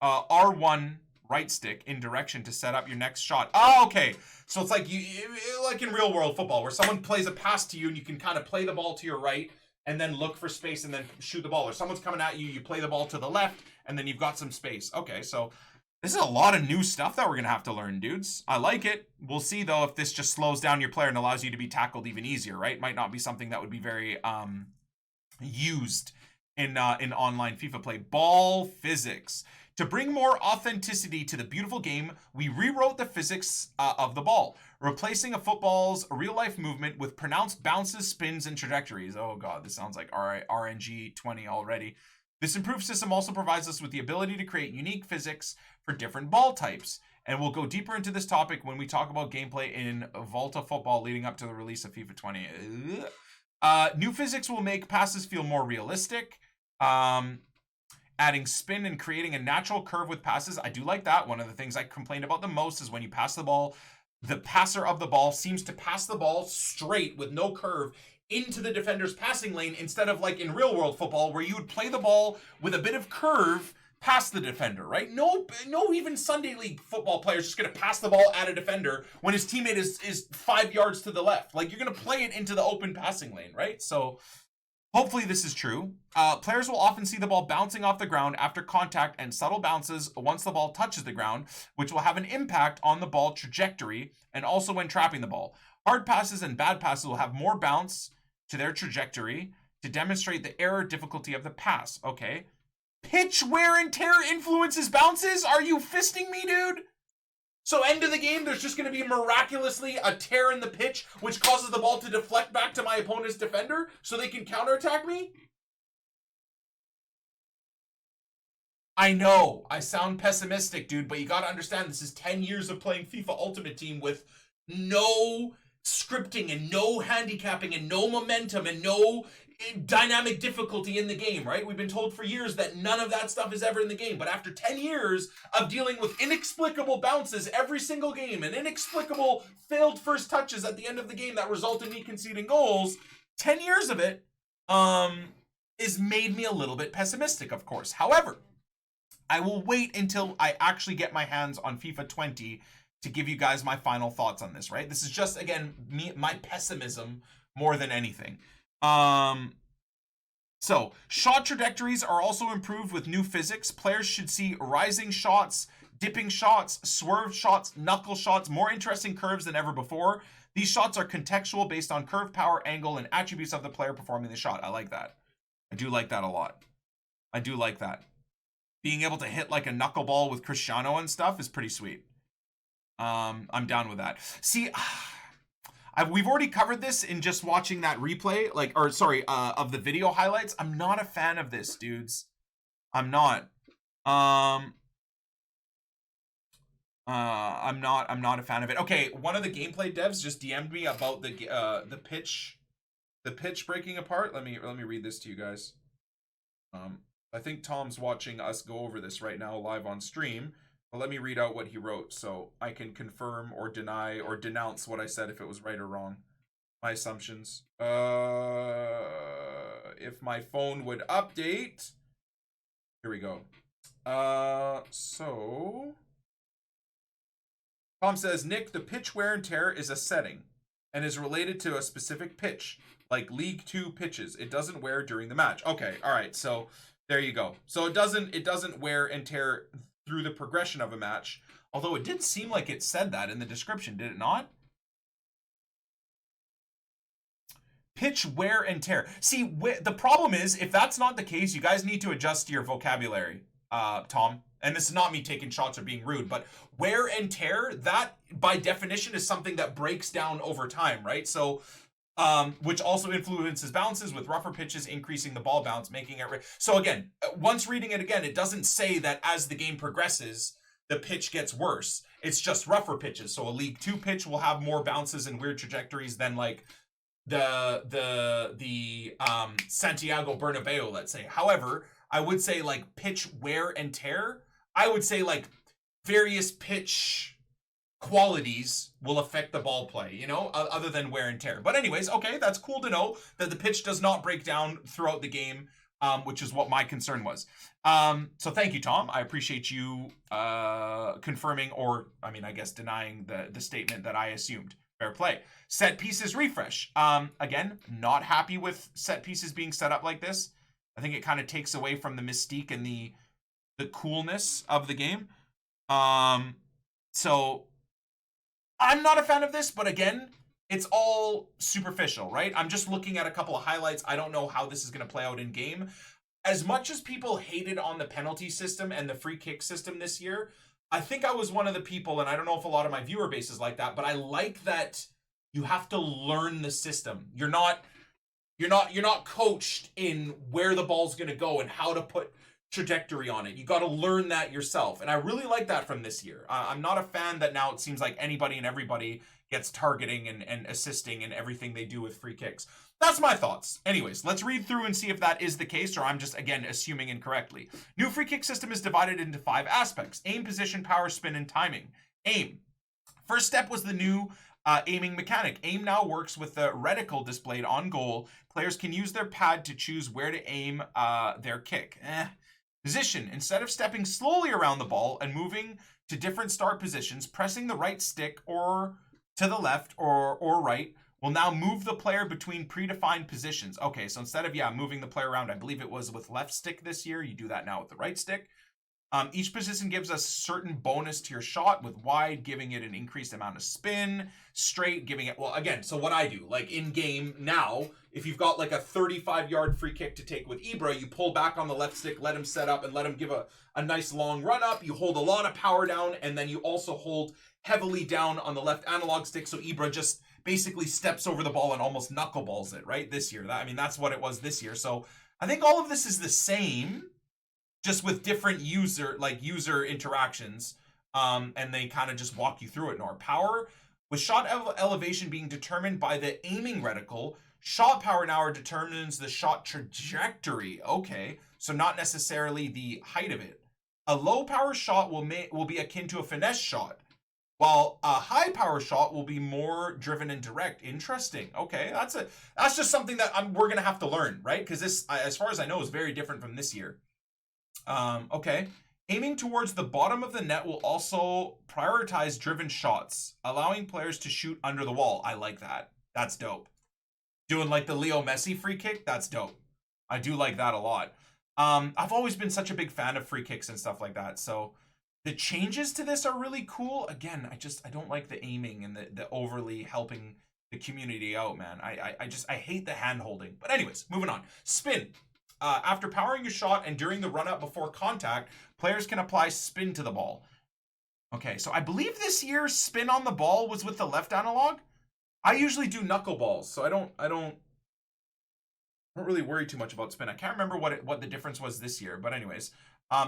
R1 right stick in direction to set up your next shot. Oh, okay. So it's like like in real world football where someone plays a pass to you and you can kind of play the ball to your right and then look for space and then shoot the ball. Or someone's coming at you, you play the ball to the left and then you've got some space. Okay, so this is a lot of new stuff that we're going to have to learn, dudes. I like it. We'll see, though, if this just slows down your player and allows you to be tackled even easier, right? Might not be something that would be very used in online FIFA play. Ball physics. To bring more authenticity to the beautiful game, we rewrote the physics of the ball, replacing a football's real-life movement with pronounced bounces, spins, and trajectories. Oh, God, this sounds like RNG 20 already. This improved system also provides us with the ability to create unique physics for different ball types. And we'll go deeper into this topic when we talk about gameplay in Volta Football leading up to the release of FIFA 20. New physics will make passes feel more realistic. Adding spin and creating a natural curve with passes. I do like that. One of the things I complained about the most is when you pass the ball, the passer of the ball seems to pass the ball straight with no curve into the defender's passing lane instead of like in real world football where you would play the ball with a bit of curve past the defender, right? No, even Sunday League football players just going to pass the ball at a defender when his teammate is 5 yards to the left. Like you're going to play it into the open passing lane, right? So hopefully this is true. Players will often see the ball bouncing off the ground after contact and subtle bounces once the ball touches the ground, which will have an impact on the ball trajectory and also when trapping the ball. Hard passes and bad passes will have more bounce to their trajectory to demonstrate the error difficulty of the pass. Okay. Pitch wear and tear influences bounces? Are you fisting me, dude? So end of the game, there's just going to be miraculously a tear in the pitch, which causes the ball to deflect back to my opponent's defender so they can counterattack me? I know, I sound pessimistic, dude, but you got to understand this is 10 years of playing FIFA Ultimate Team with no scripting and no handicapping and no momentum and no dynamic difficulty in the game, right? We've been told for years that none of that stuff is ever in the game, but after 10 years of dealing with inexplicable bounces every single game and inexplicable failed first touches at the end of the game that result in me conceding goals, 10 years of it is made me a little bit pessimistic, of course. However, I will wait until I actually get my hands on FIFA 20 to give you guys my final thoughts on this, right? This is just, again, my pessimism more than anything. So, shot trajectories are also improved with new physics. Players should see rising shots, dipping shots, swerve shots, knuckle shots, more interesting curves than ever before. These shots are contextual based on curve, power, angle, and attributes of the player performing the shot. I like that. I do like that a lot. I do like that. Being able to hit like a knuckleball with Cristiano and stuff is pretty sweet. I'm down with that. See, we've already covered this in just watching that replay, of the video highlights. I'm not a fan of this, dudes. I'm not. I'm not a fan of it. Okay, one of the gameplay devs just DM'd me about the pitch breaking apart. Let me read this to you guys. I think Tom's watching us go over this right now live on stream. But let me read out what he wrote so I can confirm or deny or denounce what I said if it was right or wrong. My assumptions. If my phone would update. Here we go. So Tom says, Nick, the pitch wear and tear is a setting and is related to a specific pitch, like League 2 pitches. It doesn't wear during the match. Okay, all right. So there you go. So it doesn't wear and tear through the progression of a match, although it did seem like it said that in the description, did it not? Pitch wear and tear. See, the problem is, if that's not the case, you guys need to adjust your vocabulary. Tom, and this is not me taking shots or being rude, but wear and tear, that by definition is something that breaks down over time, right? So, which also influences bounces with rougher pitches, increasing the ball bounce, making it. So again, once reading it again, it doesn't say that as the game progresses, the pitch gets worse. It's just rougher pitches. So a League 2 pitch will have more bounces and weird trajectories than like the Santiago Bernabeu, let's say. However, I would say like pitch wear and tear, I would say like various pitch qualities will affect the ball play, you know, other than wear and tear. But anyways, okay, that's cool to know that the pitch does not break down throughout the game, which is what my concern was. So thank you, Tom. I appreciate you confirming, or I mean, I guess denying the statement that I assumed. Fair play. Set pieces refresh. Again, not happy with set pieces being set up like this. I think it kind of takes away from the mystique and the coolness of the game. So I'm not a fan of this, but again, it's all superficial, right? I'm just looking at a couple of highlights. I don't know how this is going to play out in game. As much as people hated on the penalty system and the free kick system this year, I think I was one of the people, and I don't know if a lot of my viewer base is like that, but I like that you have to learn the system. You're not coached in where the ball's going to go and how to put trajectory on it. You got to learn that yourself, and I really like that from this year. I'm not a fan that now it seems like anybody and everybody gets targeting and assisting in everything they do with free kicks. That's my thoughts. Anyways, let's read through and see if that is the case, or I'm just, again, assuming incorrectly. New free kick system is divided into 5 aspects: aim, position, power, spin, and timing. Aim. First step was the new aiming mechanic. Aim now works with the reticle displayed on goal. Players can use their pad to choose where to aim their kick. Position. Instead of stepping slowly around the ball and moving to different start positions, pressing the right stick or to the left or right will now move the player between predefined positions. Okay, so instead of, moving the player around, I believe it was with left stick this year, you do that now with the right stick. Each position gives a certain bonus to your shot, with wide giving it an increased amount of spin, straight giving it, well, again, so what I do, like in game now, if you've got like a 35-yard free kick to take with Ibra, you pull back on the left stick, let him set up and let him give a nice long run up. You hold a lot of power down, and then you also hold heavily down on the left analog stick, so Ibra just basically steps over the ball and almost knuckleballs it, right? This year, that's what it was this year. So I think all of this is the same, just with different user interactions, and they kind of just walk you through it more. Power, with shot elevation being determined by the aiming reticle, shot power now determines the shot trajectory. Okay, so not necessarily the height of it. A low power shot will be akin to a finesse shot, while a high power shot will be more driven and direct. Interesting. Okay, that's just something that we're gonna have to learn, right? Because this, as far as I know, is very different from this year. Okay. Aiming towards the bottom of the net will also prioritize driven shots, allowing players to shoot under the wall. I like that. That's dope. Doing like the Leo Messi free kick, that's dope. I do like that a lot. I've always been such a big fan of free kicks and stuff like that. So the changes to this are really cool. Again, I don't like the aiming and the overly helping the community out, man. I hate the hand holding. But anyways, moving on. Spin. After powering your shot and during the run-up before contact, players can apply spin to the ball. Okay, so I believe this year's spin on the ball was with the left analog. I usually do knuckleballs, so I don't really worry too much about spin. I can't remember what the difference was this year, but anyways,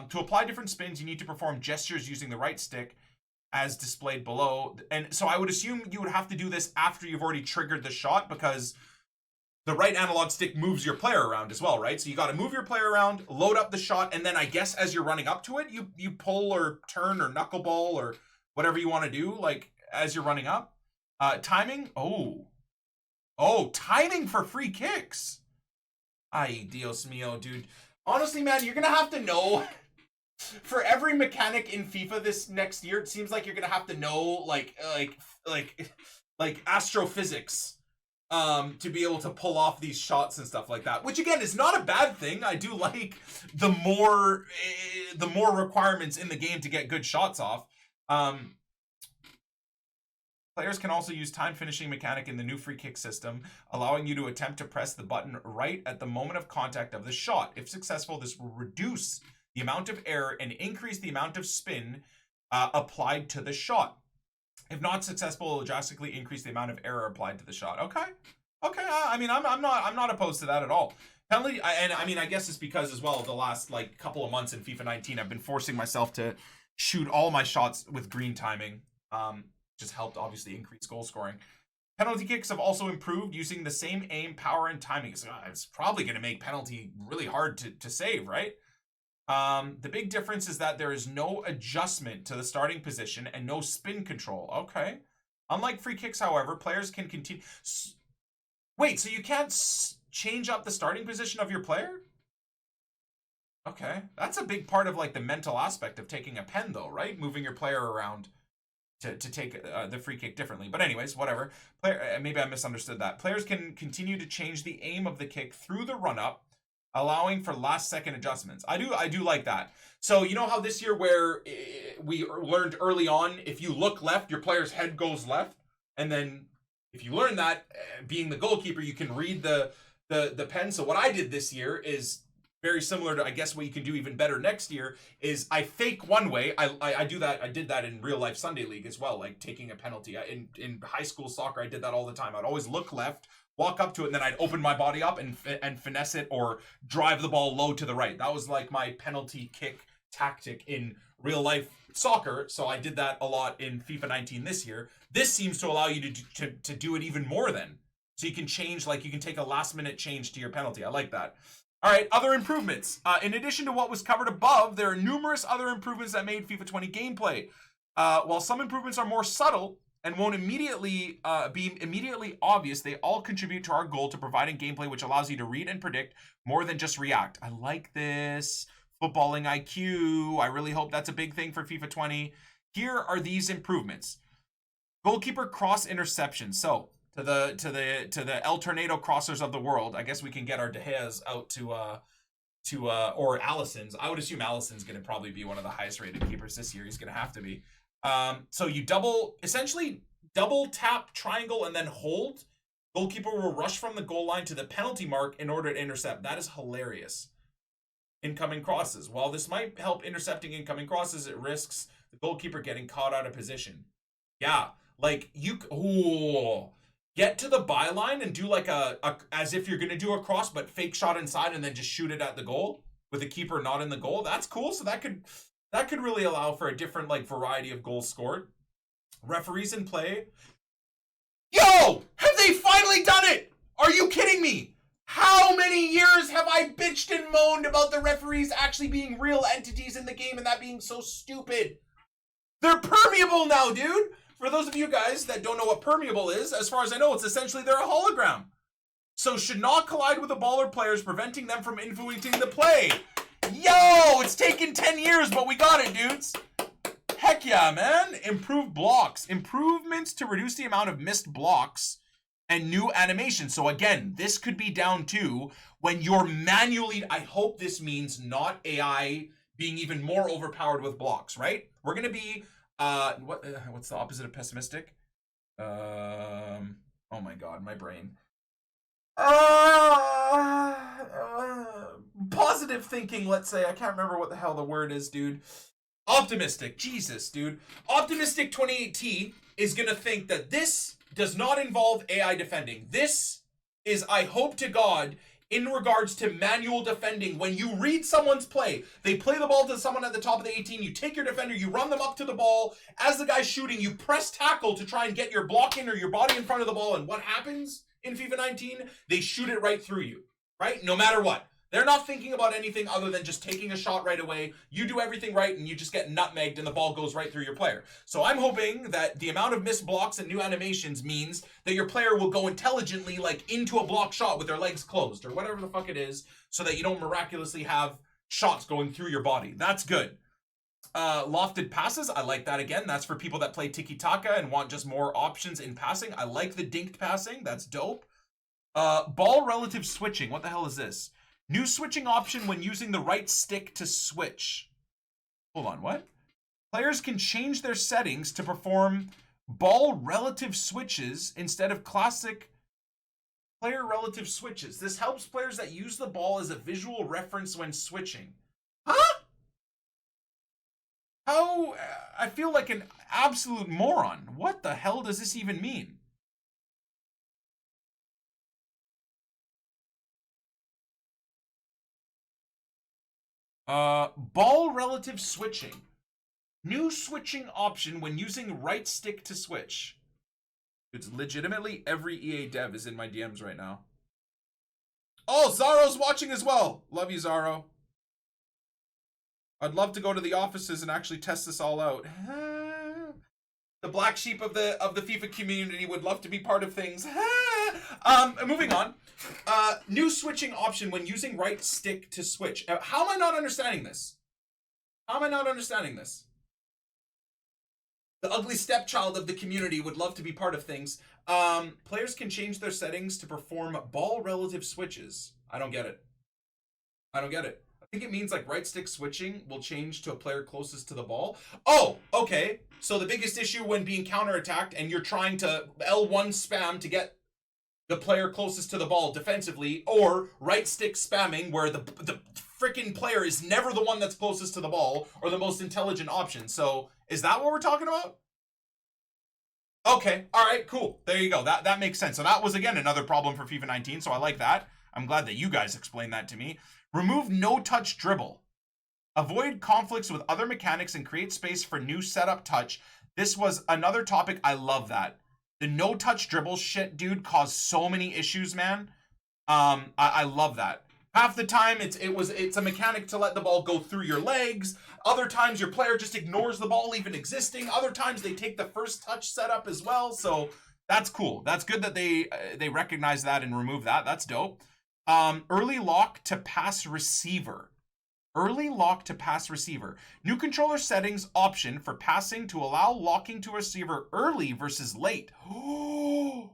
to apply different spins, you need to perform gestures using the right stick as displayed below. And so I would assume you would have to do this after you've already triggered the shot, because the right analog stick moves your player around as well, right? So you got to move your player around, load up the shot, and then I guess as you're running up to it, you pull or turn or knuckleball or whatever you want to do, like as you're running up. Timing. Oh, timing for free kicks. Ay, Dios mío, dude. Honestly, man, you're gonna have to know for every mechanic in FIFA this next year. It seems like you're gonna have to know like astrophysics. To be able to pull off these shots and stuff like that, which again is not a bad thing. I do like the more requirements in the game to get good shots off. Players can also use time finishing mechanic in the new free kick system, allowing you to attempt to press the button right at the moment of contact of the shot. If successful, this will reduce the amount of error and increase the amount of spin applied to the shot. If not successful, it'll drastically increase the amount of error applied to the shot. Okay. I mean, I'm not opposed to that at all. Penalty, and I mean, I guess it's because as well the last like couple of months in FIFA 19, I've been forcing myself to shoot all my shots with green timing. Just helped obviously increase goal scoring. Penalty kicks have also improved using the same aim, power, and timing. So it's probably going to make penalty really hard to save, right? The big difference is that there is no adjustment to the starting position and no spin control. Okay. Unlike free kicks, however, players can continue. Wait, so you can't change up the starting position of your player? Okay. That's a big part of like the mental aspect of taking a pen though, right? Moving your player around to take the free kick differently. But anyways, whatever. Maybe I misunderstood that. Players can continue to change the aim of the kick through the run-up, allowing for last-second adjustments. I do like that. So you know how this year where we learned early on, if you look left, your player's head goes left, and then if you learn that, being the goalkeeper, you can read the pen. So what I did this year is very similar to, I guess, what you can do even better next year is I fake one way. I do that. I did that in real life Sunday league as well, like taking a penalty. In high school soccer, I did that all the time. I'd always look left, walk up to it, and then I'd open my body up and finesse it or drive the ball low to the right. That was like my penalty kick tactic in real life soccer. So I did that a lot in FIFA 19 this year. This seems to allow you to do it even more then. So you can change, like you can take a last minute change to your penalty. I like that. All right, other improvements. In addition to what was covered above, there are numerous other improvements that made FIFA 20 gameplay. While some improvements are more subtle and won't immediately be immediately obvious, they all contribute to our goal to providing gameplay which allows you to read and predict more than just react. I like this. Footballing IQ. I really hope that's a big thing for FIFA 20. Here are these improvements. Goalkeeper cross interception. So to the El Tornado crossers of the world, I guess we can get our De Gea's out to or Allison's. I would assume Allison's going to probably be one of the highest rated keepers this year. He's going to have to be. So you essentially double tap triangle and then hold. Goalkeeper will rush from the goal line to the penalty mark in order to intercept. That is hilarious. Incoming crosses. While this might help intercepting incoming crosses, it risks the goalkeeper getting caught out of position. Yeah, like get to the byline and do like as if you're gonna do a cross, but fake shot inside and then just shoot it at the goal with the keeper not in the goal. That's cool. So that could really allow for a different like variety of goals scored. Referees in play. Yo, have they finally done it? Are you kidding me? How many years have I bitched and moaned about the referees actually being real entities in the game and that being so stupid? They're permeable now, dude. For those of you guys that don't know what permeable is, as far as I know, it's essentially they're a hologram. So should not collide with the ball or players, preventing them from influencing the play. Yo, it's taken 10 years, but we got it, dudes. Heck yeah, man. Improved blocks. Improvements to reduce the amount of missed blocks and new animation. So again, this could be down to when you're manually, I hope this means not AI being even more overpowered with blocks, right? We're going to be, what's the opposite of pessimistic? Oh my God, my brain. Positive thinking, let's say. I can't remember what the hell the word is, dude. Optimistic. Jesus, dude. Optimistic 28T is going to think that this does not involve AI defending. This is, I hope to God, in regards to manual defending. When you read someone's play, they play the ball to someone at the top of the 18, you take your defender, you run them up to the ball. As the guy's shooting, you press tackle to try and get your block in or your body in front of the ball. And what happens in FIFA 19? They shoot it right through you, right? No matter what. They're not thinking about anything other than just taking a shot right away. You do everything right and you just get nutmegged and the ball goes right through your player. So I'm hoping that the amount of missed blocks and new animations means that your player will go intelligently like into a block shot with their legs closed or whatever the fuck it is, so that you don't miraculously have shots going through your body. That's good. Lofted passes. I like that again. That's for people that play tiki-taka and want just more options in passing. I like the dinked passing. That's dope. Ball relative switching. What the hell is this? New switching option when using the right stick to switch. Hold on, what? Players can change their settings to perform ball relative switches instead of classic player relative switches. This helps players that use the ball as a visual reference when switching. Huh? I feel like an absolute moron. What the hell does this even mean? Ball relative switching. New switching option when using right stick to switch. It's legitimately every EA dev is in my DMs right now. Oh, Zaro's watching as well. Love you, Zaro. I'd love to go to the offices and actually test this all out. The black sheep of the FIFA community would love to be part of things. Moving on. New switching option when using right stick to switch. How am I not understanding this? How am I not understanding this? The ugly stepchild of the community would love to be part of things. Players can change their settings to perform ball relative switches. I don't get it. I don't get it. I think it means like right stick switching will change to a player closest to the ball. Oh, okay. So the biggest issue when being counterattacked and you're trying to L1 spam to get the player closest to the ball defensively, or right stick spamming where the freaking player is never the one that's closest to the ball or the most intelligent option. So is that what we're talking about? Okay, all right, cool. There you go. That makes sense. So that was, again, another problem for FIFA 19, so I like that. I'm glad that you guys explained that to me. Remove no-touch dribble. Avoid conflicts with other mechanics and create space for new setup touch. This was another topic. I love that. The no-touch dribble shit, dude, caused so many issues, man. I love that. Half the time, it's a mechanic to let the ball go through your legs. Other times, your player just ignores the ball even existing. Other times, they take the first touch setup as well. So that's cool. That's good that they recognize that and remove that. That's dope. Early lock to pass receiver. Early lock to pass receiver. New controller settings option for passing to allow locking to receiver early versus late. Oh.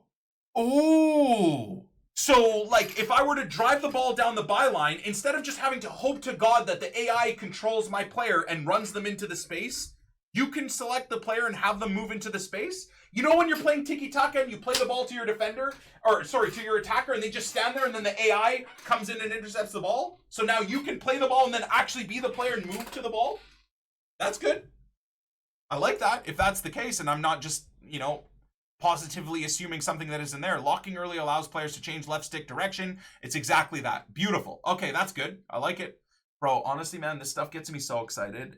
So, like, if I were to drive the ball down the byline, instead of just having to hope to God that the AI controls my player and runs them into the space, you can select the player and have them move into the space. You know when you're playing tiki-taka and you play the ball to your defender, to your attacker, and they just stand there and then the AI comes in and intercepts the ball? So now you can play the ball and then actually be the player and move to the ball? That's good. I like that, if that's the case, and I'm not just, positively assuming something that isn't there. Locking early allows players to change left stick direction. It's exactly that. Beautiful. Okay, that's good. I like it. Bro, honestly, man, this stuff gets me so excited.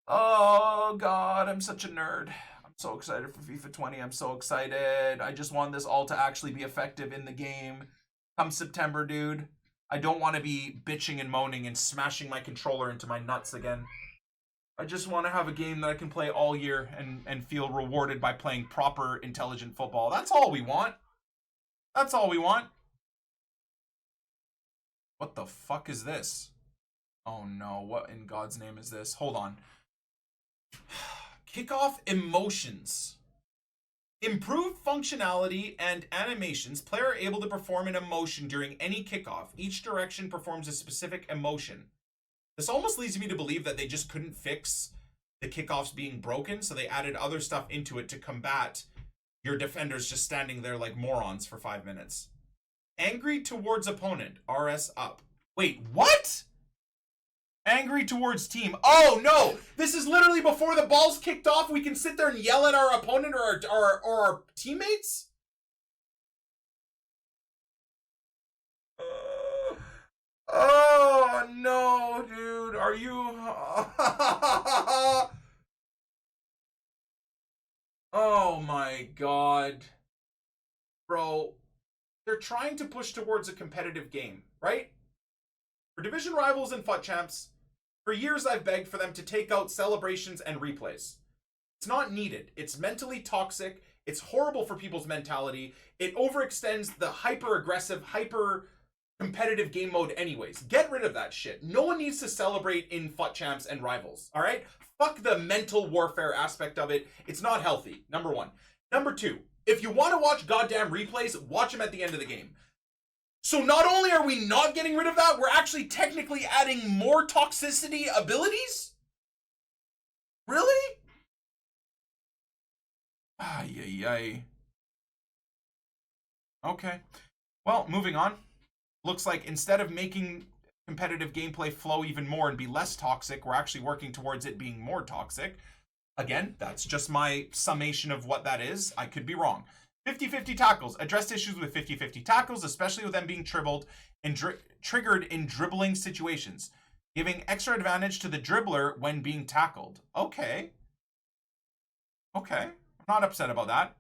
Oh, God, I'm such a nerd. I'm so excited for FIFA 20. I'm so excited. I just want this all to actually be effective in the game. Come September, dude. I don't want to be bitching and moaning and smashing my controller into my nuts again. I just want to have a game that I can play all year and feel rewarded by playing proper, intelligent football. That's all we want. That's all we want. What the fuck is this? Oh no, what in God's name is this? Hold on. Kickoff emotions. Improved functionality and animations. Player able to perform an emotion during any kickoff. Each direction performs a specific emotion. This almost leads me to believe that they just couldn't fix the kickoffs being broken, so they added other stuff into it to combat your defenders just standing there like morons for 5 minutes. Angry towards opponent, RS up. Wait, what? Angry towards team. Oh no! This is literally before the ball's kicked off. We can sit there and yell at our opponent or our teammates? Oh no, dude. Are you... Oh my God. Bro, they're trying to push towards a competitive game, right? For division rivals and FUT champs, for years I've begged for them to take out celebrations and replays. It's not needed. It's mentally toxic. It's horrible for people's mentality. It overextends the hyper-aggressive, hyper-competitive game mode anyways. Get rid of that shit. No one needs to celebrate in FUT champs and rivals, all right? Fuck the mental warfare aspect of it. It's not healthy, number one. Number two, if you want to watch goddamn replays, watch them at the end of the game. So not only are we not getting rid of that, we're actually technically adding more toxicity abilities? Really? Ay, ay, ay. Okay. Well, moving on. Looks like instead of making competitive gameplay flow even more and be less toxic. We're actually working towards it being more toxic. Again, that's just my summation of what that is. I could be wrong. 50-50 tackles. Addressed issues with 50-50 tackles, especially with them being triggered in dribbling situations. Giving extra advantage to the dribbler when being tackled. Okay. Okay. I'm not upset about that.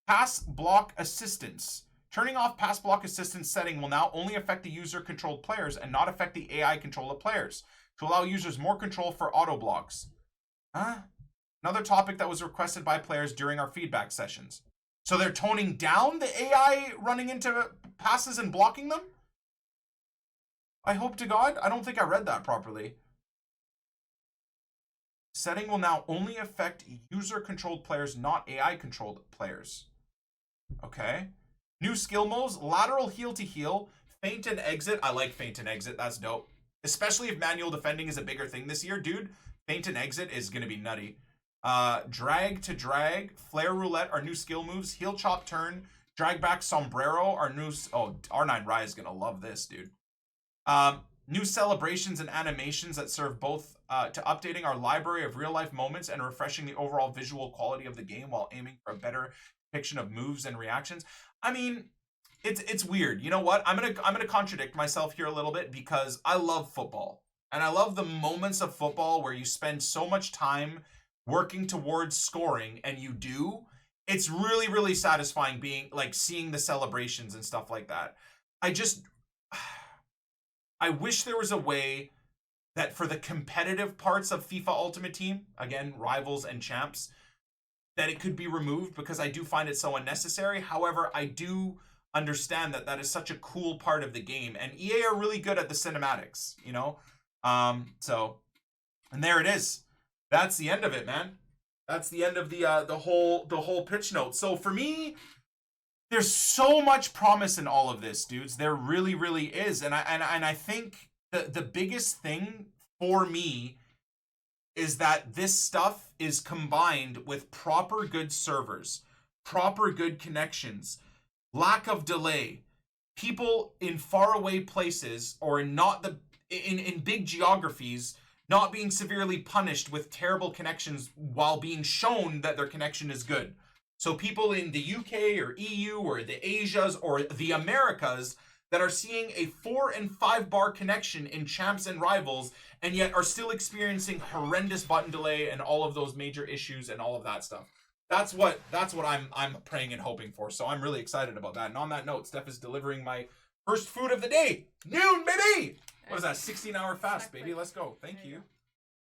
Pass block assistance. Turning off pass block assistance setting will now only affect the user-controlled players and not affect the AI control of players to allow users more control for auto blocks. Huh? Another topic that was requested by players during our feedback sessions. So they're toning down the AI running into passes and blocking them? I hope to God. I don't think I read that properly. Setting will now only affect user-controlled players, not AI-controlled players. Okay. New skill modes, lateral heel to heel, feint and exit. I like feint and exit. That's dope. Especially if manual defending is a bigger thing this year. Dude, feint and exit is going to be nutty. Drag to drag, flare roulette are new skill moves. Heel chop turn, drag back sombrero are new. Oh, R9 Rye is going to love this, dude. New celebrations and animations that serve both to updating our library of real-life moments and refreshing the overall visual quality of the game while aiming for a better depiction of moves and reactions. I mean, it's weird. You know what? I'm gonna contradict myself here a little bit because I love football. And I love the moments of football where you spend so much time working towards scoring and you do. It's really, really satisfying being like seeing the celebrations and stuff like that. I wish there was a way that for the competitive parts of FIFA Ultimate Team, again, rivals and champs, that it could be removed because I do find it so unnecessary. However, I do understand that that is such a cool part of the game, and EA are really good at the cinematics, you know? So, and there it is. That's the end of it, man. That's the end of the whole pitch note. So for me, there's so much promise in all of this, dudes. There really, really is. And I think the biggest thing for me is that this stuff is combined with proper good servers, proper good connections, lack of delay, people in faraway places or in big geographies not being severely punished with terrible connections while being shown that their connection is good. So people in the UK or EU or the Asias or the Americas that are seeing a 4 and 5 bar connection in champs and rivals and yet are still experiencing horrendous button delay and all of those major issues and all of that stuff. That's what I'm praying and hoping for. So I'm really excited about that. And on that note, Steph is delivering my first food of the day. Noon, baby! What is that? 16-hour fast, baby. Let's go. Thank you.